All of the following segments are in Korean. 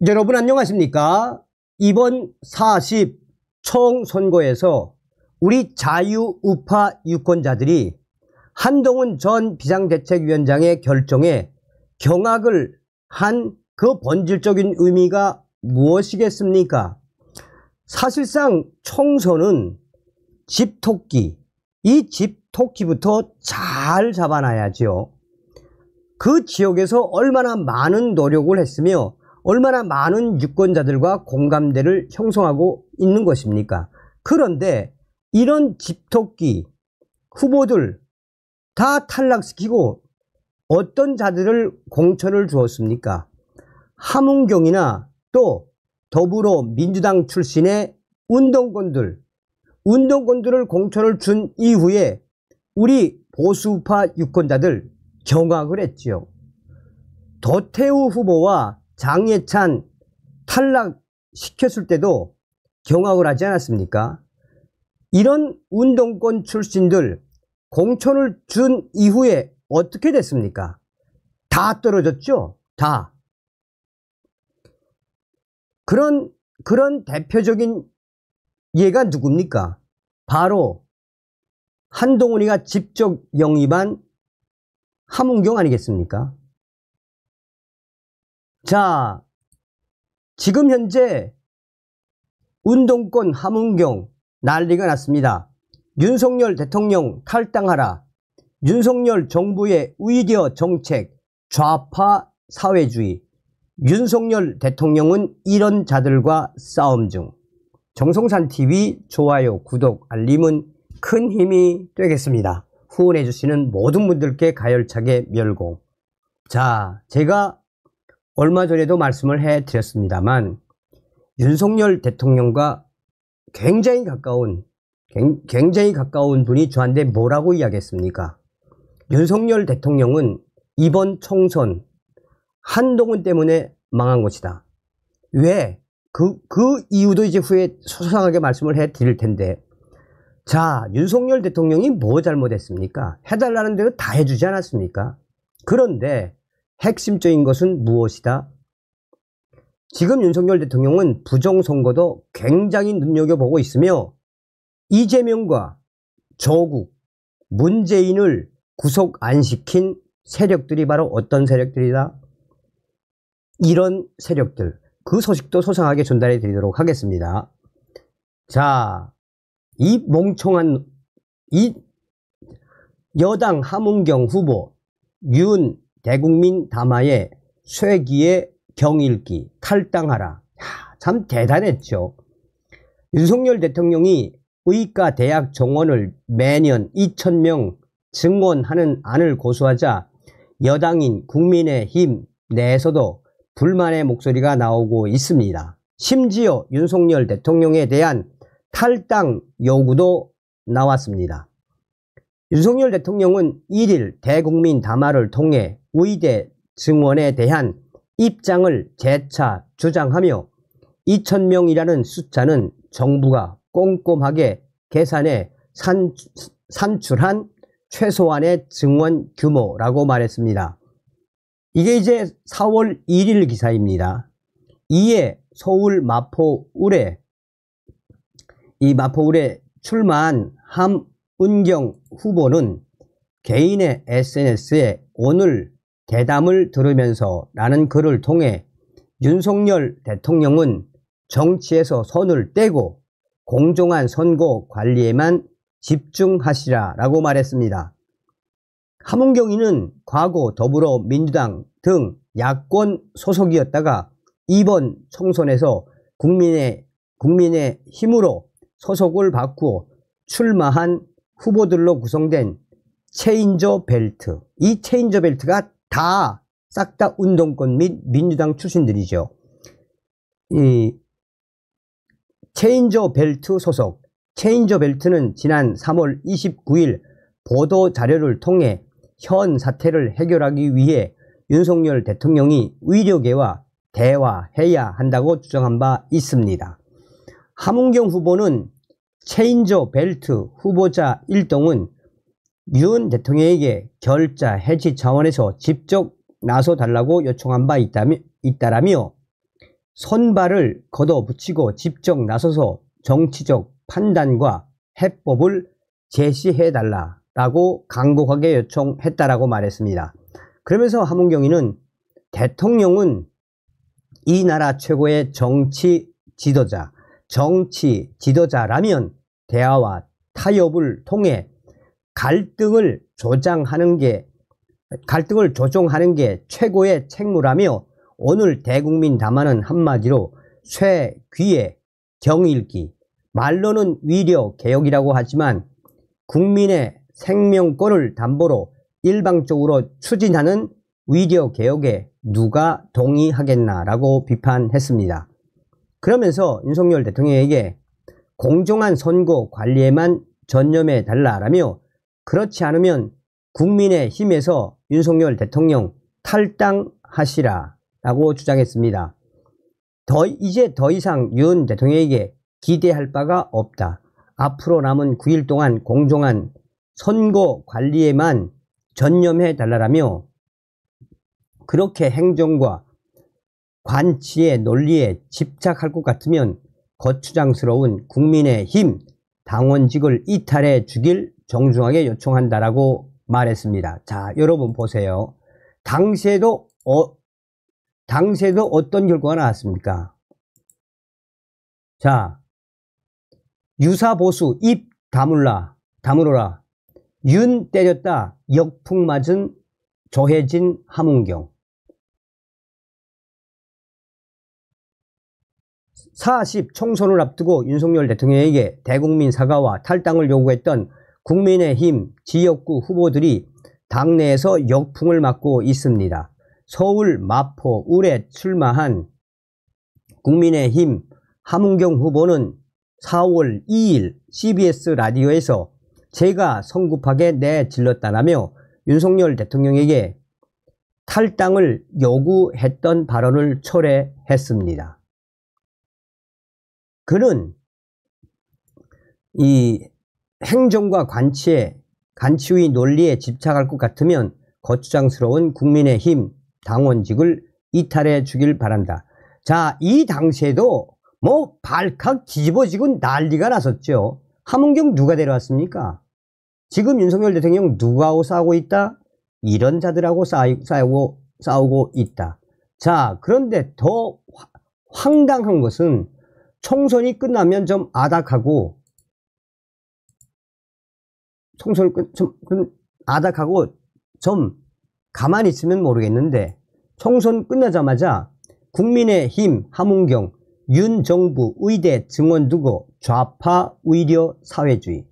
여러분 안녕하십니까? 이번 40 총선거에서 우리 자유우파 유권자들이 한동훈 전 비상대책위원장의 결정에 경악을 한 그 본질적인 의미가 무엇이겠습니까? 사실상 총선은 집토끼, 이 집토끼부터 잘 잡아놔야죠. 그 지역에서 얼마나 많은 노력을 했으며 얼마나 많은 유권자들과 공감대를 형성하고 있는 것입니까? 그런데 이런 집토끼 후보들 다 탈락시키고 어떤 자들을 공천을 주었습니까? 함은경이나 또 더불어민주당 출신의 운동권들을 공천을 준 이후에 우리 보수파 유권자들 경악을 했지요. 도태우 후보와 장예찬 탈락시켰을 때도 경악을 하지 않았습니까? 이런 운동권 출신들 공천을 준 이후에 어떻게 됐습니까? 다 떨어졌죠? 다. 그런 대표적인 예가 누굽니까? 바로 한동훈이가 직접 영입한 함은경 아니겠습니까? 자, 지금 현재 운동권 함은경 난리가 났습니다. 윤석열 대통령 탈당하라. 윤석열 정부의 의료 정책, 좌파 사회주의. 윤석열 대통령은 이런 자들과 싸움 중. 정성산TV 좋아요, 구독, 알림은 큰 힘이 되겠습니다. 후원해 주시는 모든 분들께 가열차게 멸공. 자, 제가 얼마 전에도 말씀을 해드렸습니다만 윤석열 대통령과 굉장히 가까운 분이 저한테 뭐라고 이야기했습니까? 윤석열 대통령은 이번 총선 한동훈 때문에 망한 것이다. 왜? 그 이유도 이제 후에 소상하게 말씀을 해드릴 텐데, 자, 윤석열 대통령이 뭐 잘못했습니까? 해달라는 대로 다 해주지 않았습니까? 그런데 핵심적인 것은 무엇이다? 지금 윤석열 대통령은 부정선거도 굉장히 눈여겨보고 있으며 이재명과 조국, 문재인을 구속 안 시킨 세력들이 바로 어떤 세력들이다? 이런 세력들, 그 소식도 소상하게 전달해 드리도록 하겠습니다. 자, 이 멍청한 이 여당 함은경 후보, 윤 대국민 담화에 쇠기의 경일기 탈당하라. 참 대단했죠. 윤석열 대통령이 의과 대학 정원을 매년 2,000명 증원하는 안을 고수하자 여당인 국민의힘 내에서도 불만의 목소리가 나오고 있습니다. 심지어 윤석열 대통령에 대한 탈당 요구도 나왔습니다. 윤석열 대통령은 1일 대국민 담화를 통해 의대 증원에 대한 입장을 재차 주장하며 2,000명이라는 숫자는 정부가 꼼꼼하게 계산해 산출한 최소한의 증원 규모라고 말했습니다. 이게 이제 4월 1일 기사입니다. 이에 서울 마포울에 출마한 함은경 후보는 개인의 SNS에 오늘 대담을 들으면서 라는 글을 통해 윤석열 대통령은 정치에서 손을 떼고 공정한 선거 관리에만 집중하시라 라고 말했습니다. 함은경이는 과거 더불어민주당 등 야권 소속이었다가 이번 총선에서 국민의 힘으로 소속을 바꾸어 출마한 후보들로 구성된 체인저 벨트. 이 체인저 벨트가 다 싹 다 운동권 및 민주당 출신들이죠. 이 체인저 벨트 소속. 체인저 벨트는 지난 3월 29일 보도 자료를 통해 현 사태를 해결하기 위해 윤석열 대통령이 의료계와 대화해야 한다고 주장한 바 있습니다. 함은경 후보는 체인저 벨트 후보자 일동은 윤 대통령에게 결자 해지 차원에서 직접 나서달라고 요청한 바 있다라며 손발을 걷어붙이고 직접 나서서 정치적 판단과 해법을 제시해달라라고 강곡하게 요청했다라고 말했습니다. 그러면서 하문경위는 대통령은 이 나라 최고의 정치 지도자라면 대화와 타협을 통해 갈등을 조정하는 게 최고의 책무라며 오늘 대국민 담화는 한마디로 쇠귀의 경읽기, 말로는 위려 개혁이라고 하지만 국민의 생명권을 담보로 일방적으로 추진하는 위려 개혁에 누가 동의하겠나라고 비판했습니다. 그러면서 윤석열 대통령에게 공정한 선거 관리에만 전념해 달라라며 그렇지 않으면 국민의힘에서 윤석열 대통령 탈당하시라라고 주장했습니다. 이제 더 이상 윤 대통령에게 기대할 바가 없다. 앞으로 남은 9일 동안 공정한 선거 관리에만 전념해 달라라며 그렇게 행정과 관치의 논리에 집착할 것 같으면 거추장스러운 국민의힘 당원직을 이탈해 주길 정중하게 요청한다라고 말했습니다. 자, 여러분 보세요. 당시에도 어떤 결과가 나왔습니까? 자, 유사보수 입 다물어라. 윤 때렸다 역풍 맞은 조혜진 하문경. 40 총선을 앞두고 윤석열 대통령에게 대국민 사과와 탈당을 요구했던 국민의힘 지역구 후보들이 당내에서 역풍을 맞고 있습니다. 서울, 마포, 울에 출마한 국민의힘 하문경 후보는 4월 2일 CBS 라디오에서 제가 성급하게 내질렀다라며 윤석열 대통령에게 탈당을 요구했던 발언을 철회했습니다. 그는 이 행정과 관치의 논리에 집착할 것 같으면 거추장스러운 국민의힘 당원직을 이탈해 주길 바란다. 자, 이 당시에도 뭐 발칵 뒤집어지고 난리가 났었죠. 하문경 누가 데려왔습니까? 지금 윤석열 대통령 누구하고 싸우고 있다? 이런 자들하고 싸우고 있다. 자, 그런데 더 황당한 것은 총선이 끝나면 좀 아닥하고 좀 가만히 있으면 모르겠는데 총선 끝나자마자 국민의힘 하문경 윤 정부 의대 증원 두고 좌파 의료 사회주의.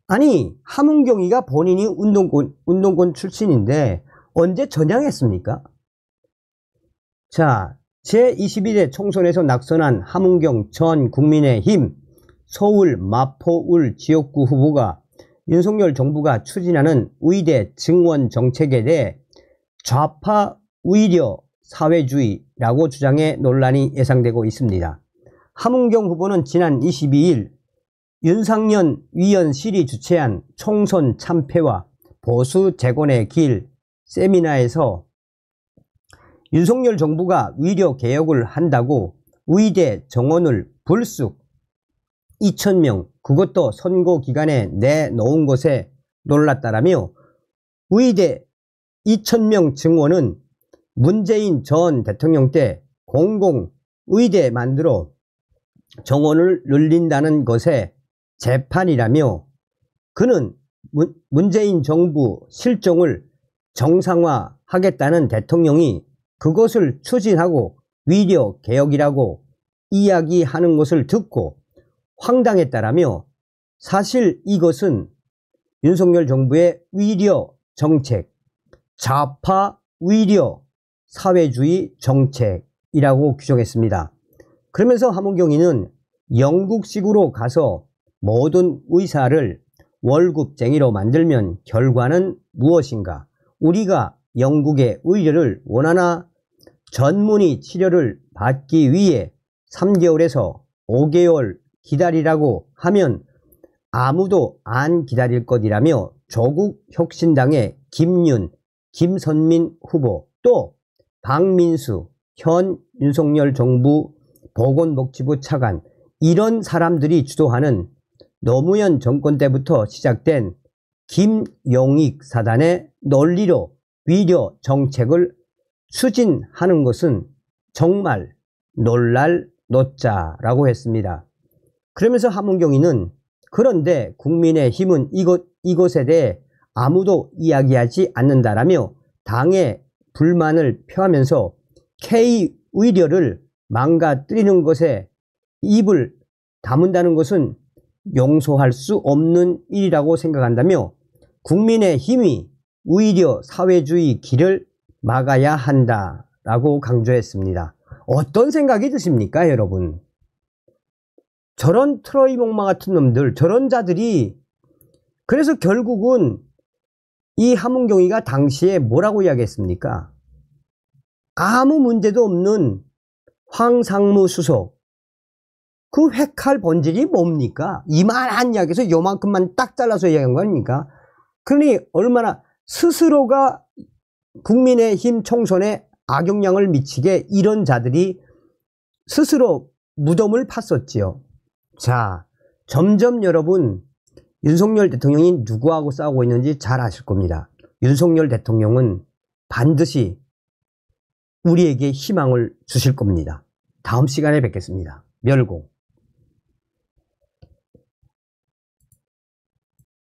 아니, 하문경이가 본인이 운동권 출신인데 언제 전향했습니까? 자, 제22대 총선에서 낙선한 하문경 전 국민의힘 서울 마포-울 지역구 후보가 윤석열 정부가 추진하는 의대 증원 정책에 대해 좌파 의료 사회주의라고 주장해 논란이 예상되고 있습니다. 하문경 후보는 지난 22일 윤상현 위원실이 주최한 총선 참패와 보수 재건의 길 세미나에서 윤석열 정부가 의료 개혁을 한다고 의대 정원을 불쑥 2,000명, 그것도 선거 기간에 내놓은 것에 놀랐다라며 의대 2,000명 증원은 문재인 전 대통령 때 공공의대 만들어 정원을 늘린다는 것에 재판이라며 그는 문재인 정부 실정을 정상화하겠다는 대통령이 그것을 추진하고 위려 개혁이라고 이야기하는 것을 듣고 황당했다라며 사실 이것은 윤석열 정부의 위려 정책, 좌파 위려 사회주의 정책이라고 규정했습니다. 그러면서 하문경위는 영국식으로 가서 모든 의사를 월급쟁이로 만들면 결과는 무엇인가? 우리가 영국의 의료를 원하나 전문의 치료를 받기 위해 3개월에서 5개월 기다리라고 하면 아무도 안 기다릴 것이라며 조국 혁신당의 김윤, 김선민 후보 또 박민수, 현 윤석열 정부 보건복지부 차관 이런 사람들이 주도하는 노무현 정권 때부터 시작된 김용익 사단의 논리로 위려 정책을 추진하는 것은 정말 놀랄 노자라고 했습니다. 그러면서 함은경위는 그런데 국민의힘은 이것에 대해 아무도 이야기하지 않는다라며 당의 불만을 표하면서 K-의료를 망가뜨리는 것에 입을 다문다는 것은 용서할 수 없는 일이라고 생각한다며 국민의힘이 의료 사회주의 길을 막아야 한다라고 강조했습니다. 어떤 생각이 드십니까, 여러분? 저런 트로이 목마 같은 놈들, 저런 자들이 그래서 결국은 이 함은경위가 당시에 뭐라고 이야기했습니까? 아무 문제도 없는 황상무 수석, 그 회칼 본질이 뭡니까? 이만한 이야기에서 요만큼만 딱 잘라서 이야기한 거 아닙니까? 그러니 얼마나 스스로가 국민의힘 총선에 악영향을 미치게 이런 자들이 스스로 무덤을 팠었지요. 자, 점점 여러분 윤석열 대통령이 누구하고 싸우고 있는지 잘 아실 겁니다. 윤석열 대통령은 반드시 우리에게 희망을 주실 겁니다. 다음 시간에 뵙겠습니다. 멸공.